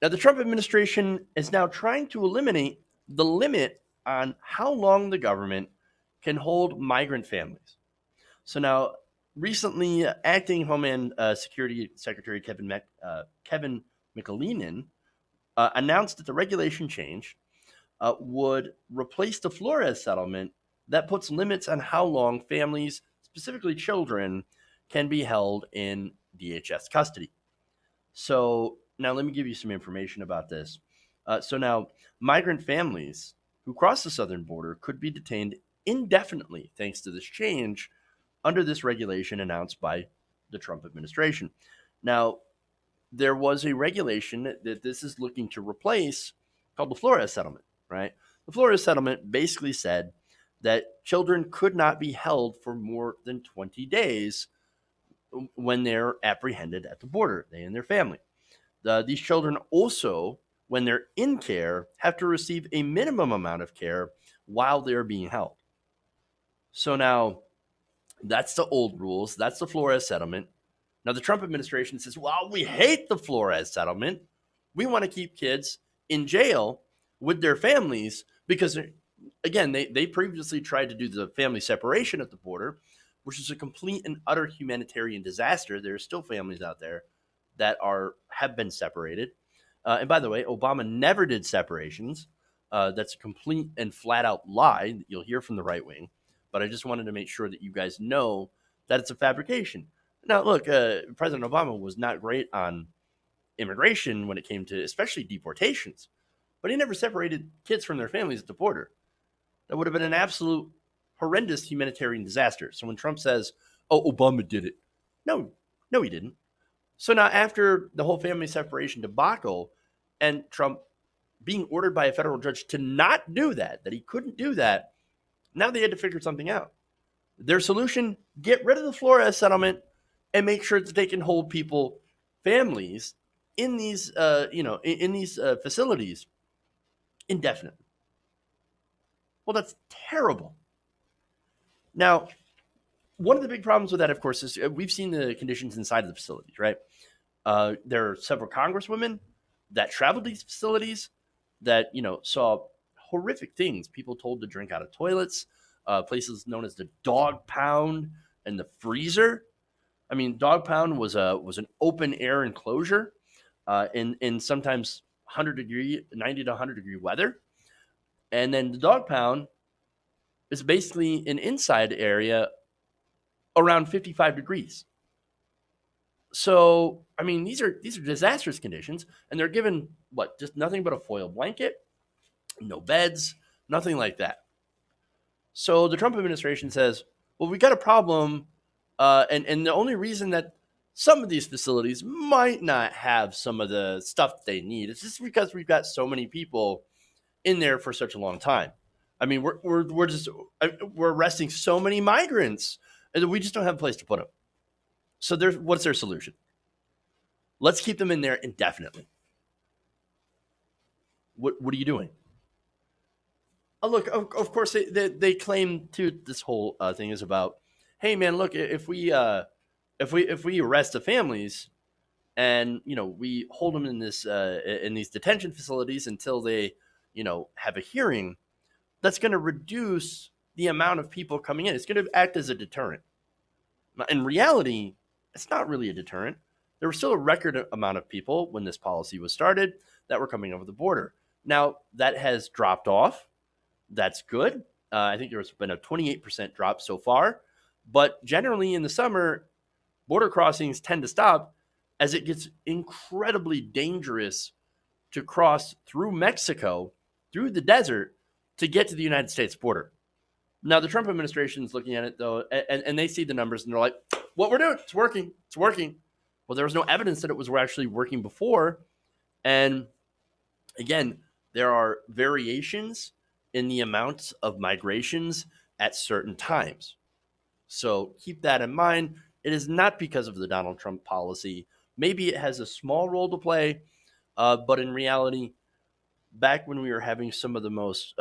Now, the Trump administration is now trying to eliminate the limit on how long the government can hold migrant families. So now, recently, acting Homeland Security Secretary Kevin McAleenan announced that the regulation change would replace the Flores settlement that puts limits on how long families, specifically children, can be held in DHS custody. So now let me give you some information about this. So now, migrant families who cross the southern border could be detained indefinitely thanks to this change under this regulation announced by the Trump administration. Now, there was a regulation that this is looking to replace called the Flores settlement, right? The Flores settlement basically said that children could not be held for more than 20 days when they're apprehended at the border, they and their family. These children also, when they're in care, have to receive a minimum amount of care while they're being held. So now, that's the old rules. That's the Flores settlement. Now, the Trump administration says, well, we hate the Flores settlement. We want to keep kids in jail with their families because, again, they previously tried to do the family separation at the border, which is a complete and utter humanitarian disaster. There are still families out there that have been separated. And by the way, Obama never did separations. That's a complete and flat out lie that you'll hear from the right wing. But I just wanted to make sure that you guys know that it's a fabrication. Now, look, President Obama was not great on immigration when it came to especially deportations, but he never separated kids from their families at the border. That would have been an absolute horrendous humanitarian disaster. So when Trump says, oh, Obama did it, no, he didn't. So now after the whole family separation debacle and Trump being ordered by a federal judge to not do that he couldn't do that, now they had to figure something out. Their solution, get rid of the Flores settlement and make sure that they can hold people, families, in these, in these facilities indefinitely. Well, that's terrible. Now, one of the big problems with that, of course, is we've seen the conditions inside of the facilities, right? There are several congresswomen that traveled these facilities that, saw horrific things. People told to drink out of toilets, places known as the dog pound and the freezer. I mean, dog pound was an open air enclosure in sometimes 90 to 100 degree weather. And then the dog pound is basically an inside area around 55 degrees. So, I mean, these are disastrous conditions, and they're given just nothing but a foil blanket, no beds, nothing like that. So the Trump administration says, well, we got a problem, and the only reason that some of these facilities might not have some of the stuff they need is just because we've got so many people in there for such a long time. I mean, we're arresting so many migrants, and we just don't have a place to put them. So what's their solution? Let's keep them in there indefinitely. What are you doing? Oh, look, of course they claim to this whole thing is about, hey man, look, if we arrest the families and we hold them in these detention facilities until they have a hearing, that's going to reduce the amount of people coming in. It's going to act as a deterrent. In reality, it's not really a deterrent. There was still a record amount of people when this policy was started that were coming over the border. Now, that has dropped off. That's good. I think there's been a 28% drop so far. But generally in the summer, border crossings tend to stop as it gets incredibly dangerous to cross through Mexico, through the desert, to get to the United States border. Now, the Trump administration is looking at it, though, and they see the numbers, and they're like, what we're doing, it's working. It's working. Well, there was no evidence that it was actually working before. And again, there are variations in the amounts of migrations at certain times. So keep that in mind. It is not because of the Donald Trump policy. Maybe it has a small role to play, but in reality, back when we were having some of the most,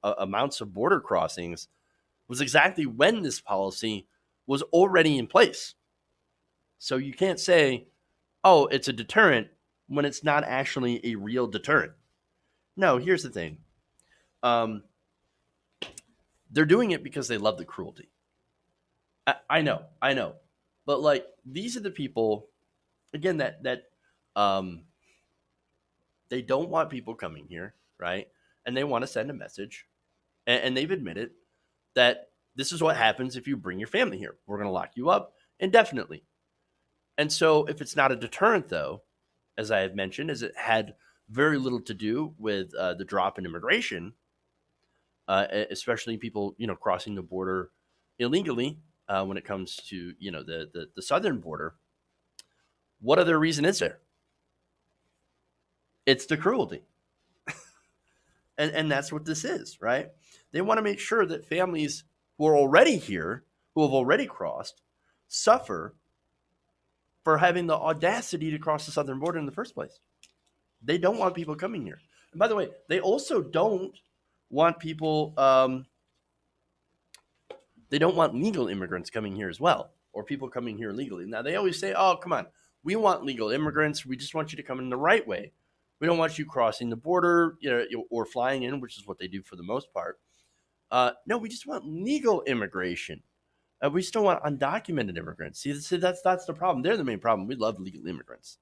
amounts of border crossings was exactly when this policy was already in place. So you can't say, oh, it's a deterrent when it's not actually a real deterrent. No, here's the thing. Um, they're doing it because they love the cruelty. I know, but like these are the people again that um, they don't want people coming here, right? And they want to send a message, and they've admitted that this is what happens if you bring your family here. We're going to lock you up indefinitely. And so, if it's not a deterrent, though, as I have mentioned, as it had very little to do with the drop in immigration, especially people crossing the border illegally when it comes to the southern border. What other reason is there? It's the cruelty, and that's what this is, right? They want to make sure that families who are already here, who have already crossed, suffer for having the audacity to cross the southern border in the first place. They don't want people coming here. And by the way, they also don't want people. They don't want legal immigrants coming here as well, or people coming here legally. Now they always say, "Oh, come on, we want legal immigrants. We just want you to come in the right way. We don't want you crossing the border, or flying in, which is what they do for the most part. No, we just want legal immigration. We just don't want undocumented immigrants. See, that's the problem. They're the main problem. We love legal immigrants.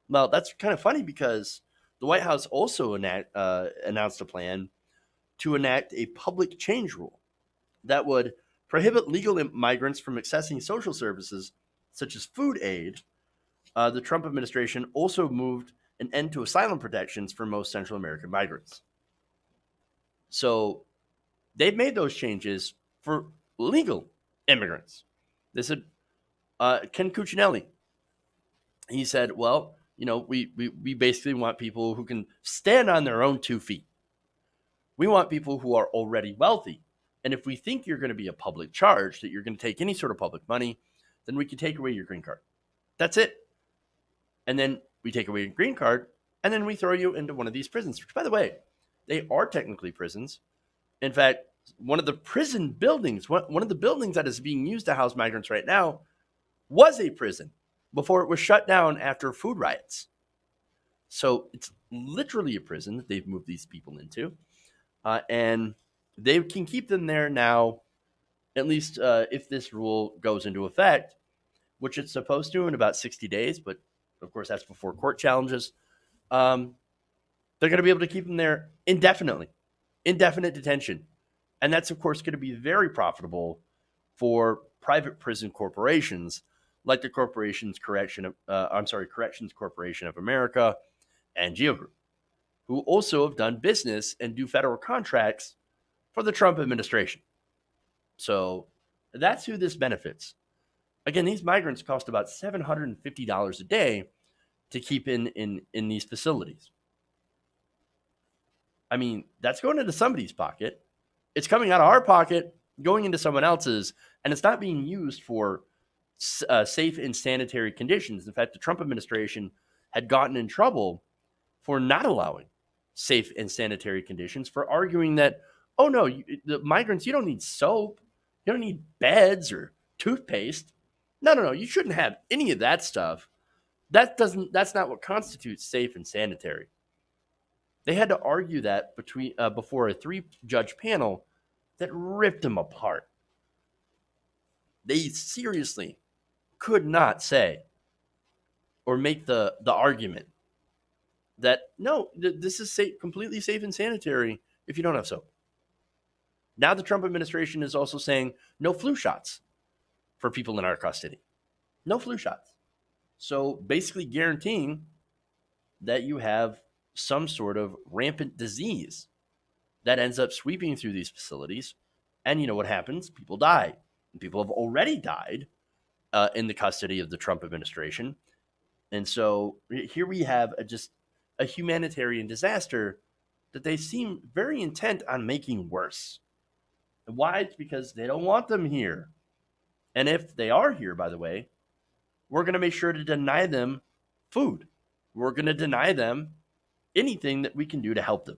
Well, that's kind of funny because the White House also announced a plan to enact a public change rule that would prohibit legal migrants from accessing social services such as food aid. The Trump administration also moved an end to asylum protections for most Central American migrants. So they've made those changes for legal immigrants. They said, Ken Cuccinelli, he said, well, we basically want people who can stand on their own 2 feet. We want people who are already wealthy. And if we think you're going to be a public charge, that you're going to take any sort of public money, then we can take away your green card. That's it. And then we take away your green card, and then we throw you into one of these prisons, which, by the way, they are technically prisons. In fact, one of the prison buildings, one of the buildings that is being used to house migrants right now, was a prison before it was shut down after food riots. So it's literally a prison that they've moved these people into. And they can keep them there now, at least if this rule goes into effect, which it's supposed to in about 60 days. But of course, that's before court challenges. They're going to be able to keep them there indefinitely, indefinite detention. And that's, of course, going to be very profitable for private prison corporations like the Corrections Corporation of America and Geo Group, who also have done business and do federal contracts for the Trump administration. So that's who this benefits. Again, these migrants cost about $750 a day to keep in these facilities. I mean, that's going into somebody's pocket. It's coming out of our pocket, going into someone else's, and it's not being used for safe and sanitary conditions. In fact, the Trump administration had gotten in trouble for not allowing safe and sanitary conditions, for arguing that, oh no, the migrants, you don't need soap, you don't need beds or toothpaste. No, you shouldn't have any of that stuff. That's not what constitutes safe and sanitary. They had to argue that before a 3-judge panel that ripped them apart. They seriously could not say or make the argument that no, this is completely safe and sanitary if you don't have soap. Now the Trump administration is also saying no flu shots for people in our custody. No flu shots. So basically guaranteeing that you have some sort of rampant disease that ends up sweeping through these facilities. And you know what happens? People die. And people have already died in the custody of the Trump administration. And so here we have just a humanitarian disaster that they seem very intent on making worse. Why? It's because they don't want them here. And if they are here, by the way, we're going to make sure to deny them food. We're going to deny them anything that we can do to help them.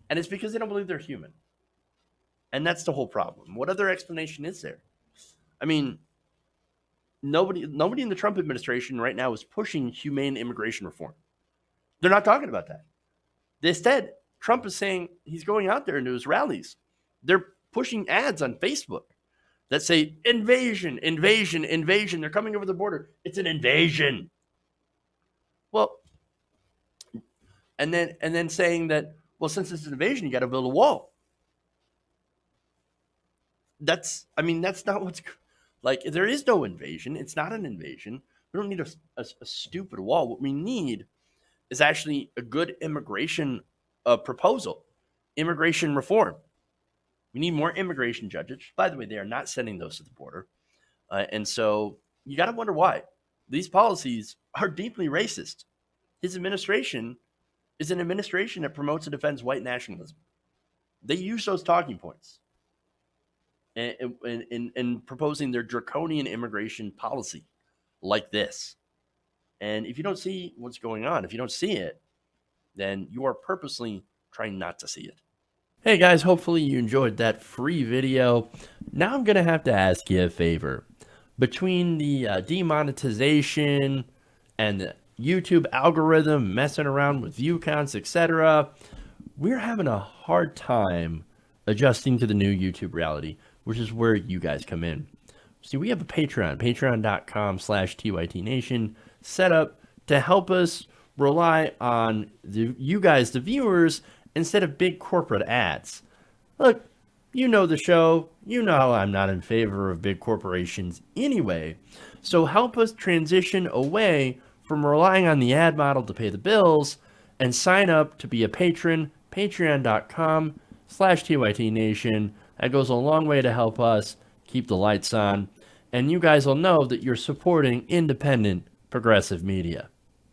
And it's because they don't believe they're human. And that's the whole problem. What other explanation is there? I mean, nobody in the Trump administration right now is pushing humane immigration reform. They're not talking about that. Instead, Trump is saying he's going out there into his rallies. They're pushing ads on Facebook that say invasion, invasion, invasion. They're coming over the border. It's an invasion. Well, and then saying that, well, since it's an invasion, you got to build a wall. That's not what's like. There is no invasion. It's not an invasion. We don't need a stupid wall. What we need is actually a good immigration proposal, immigration reform. We need more immigration judges. By the way, they are not sending those to the border. And so you got to wonder why. These policies are deeply racist. His administration is an administration that promotes and defends white nationalism. They use those talking points in proposing their draconian immigration policy like this. And if you don't see what's going on, if you don't see it, then you are purposely trying not to see it. Hey guys, hopefully you enjoyed that free video. Now I'm going to have to ask you a favor. Between the demonetization and the YouTube algorithm messing around with view counts, etc., we're having a hard time adjusting to the new YouTube reality, which is where you guys come in. See, we have a Patreon, patreon.com/TYTNation, set up to help us rely on you guys, the viewers, instead of big corporate ads. Look, you know the show. You know how I'm not in favor of big corporations anyway. So help us transition away from relying on the ad model to pay the bills and sign up to be a patron, patreon.com/TYTNation. That goes a long way to help us keep the lights on. And you guys will know that you're supporting independent, progressive media.